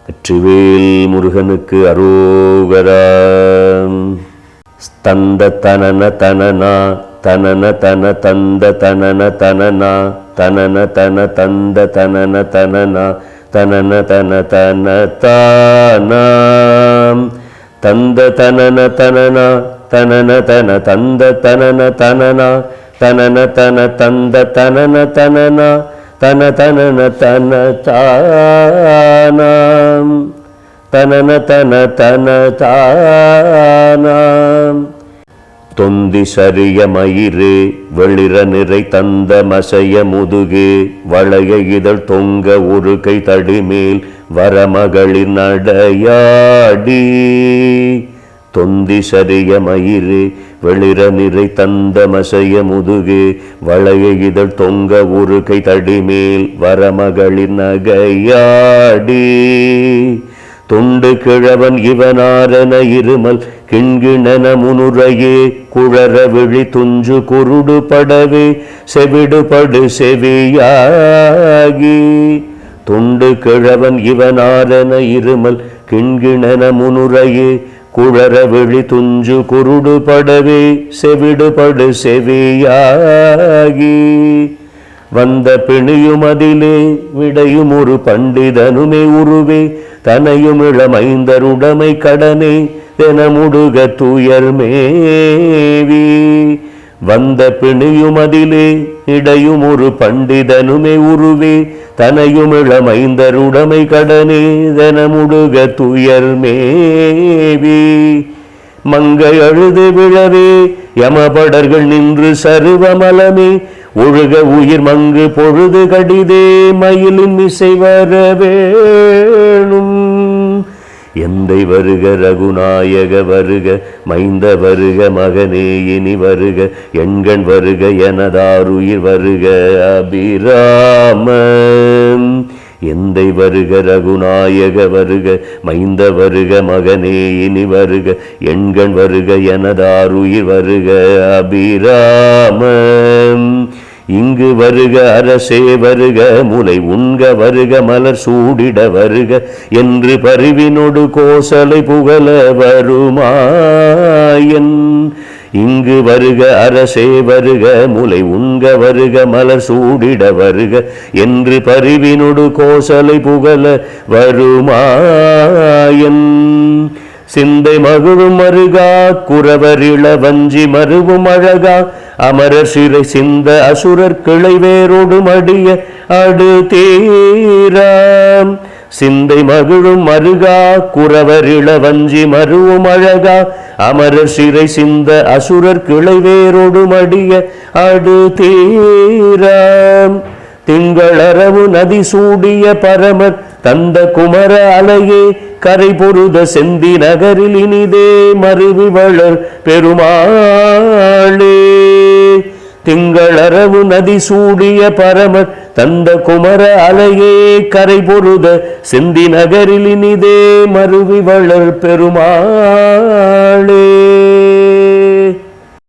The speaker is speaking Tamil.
வெற்றிவேல் முருகனுக்கு அரோகரா. தந்த தனன தனனா தனன தன தந்த தனன தனனா தனன தன தந்த தனன தனனா தனன தன தன தானாம் தந்த தனன தனனா தனன தன தந்த தனன தனனா தனன தன தந்த தனன தனனா தன தனன தன தானாம் தனன தன தன தானாம். தொந்தி சரிய மயிறு வெளிர நிறை தந்த மசைய முதுகு வளைய இதழ் தொங்க ஒரு கை தடிமேல் வரமகளிர் நடையாடி. தொந்தி சரிய மயிறு வெளிர நிறை தந்த மசைய முதுகு வளைய இதழ் தொங்க ஒரு கை தடிமேல் வரமகளிர் நகையாடி. தொண்டு கிழவன் இவனாரன இருமல் கிண்கிணன முனுரையே குழற விழி துஞ்சு குருடு படவே செவிடுபடு செவியாகி. தொண்டு கிழவன் இவனாரன இருமல் கிண்கிணன முனுரையே குழற விழி துஞ்சு குருடு படவே செவிடுபடு செவியாகி. வந்த பிணியும் அதிலே விடையும் ஒரு பண்டிதனுமே உருவே தனையும் இளமைந்தருடமை கடனே தெனமுடுக துயர் மேவி. வந்த பிணியும் அதிலே இடையும் ஒரு பண்டிதனுமே உருவே தனையும் இளமைந்தருடமை கடனே தெனமுடுக துயர் மேவி. மங்கை அழுது விழவே யமபடர்கள் நின்று சருவமலமே ஒழுக உயிர் மங்கு பொழுது கடிதே மயிலின் இசை வர வேணும். எந்தை வருக ரகுநாயக வருக மைந்த வருக மகனே இனி வருக எண்கண் வருக எனதாருயிர் வருக அபிராமன். எந்தை வருக ரகுநாயக வருக மைந்த வருக மகனே இனி வருக எண்கண் வருக எனதாருயிர் வருக அபிராமன். இங்கு வருக அரசே வருக முலை உண்க வருக மலர் சூடிட வருக என்று பரிவினொடு கோசலை புகழ வருமாயன். இங்கு வருக அரசே வருக முலை உண்க வருக மலர் சூடிட வருக என்று பரிவினொடு கோசலை புகழ வருமாயன். சிந்தை மகிழும் மருகா குறவரிள வஞ்சி மருவும் அழகா அமரர் சிறை சிந்த அசுரர் கிளை வேரோடு மடிய அடு தீராம். சிந்தை மகிழும் மருகா குறவரிள வஞ்சி மருவும் அழகா அமரர் சிறை சிந்த அசுரர் கிளை வேரோடு மடிய அடு தீராம். திங்களரவு நதி சூடிய பரமர் தந்த குமர அலையே கரை பொருத செந்தி நகரில் இனிதே மருவி வளர் பெருமாளே. திங்களரவு நதி சூடிய பரமர் தந்த குமர அலையே கரை பொருத செந்தி நகரில் இனிதே மருவி வளர் பெருமாளே.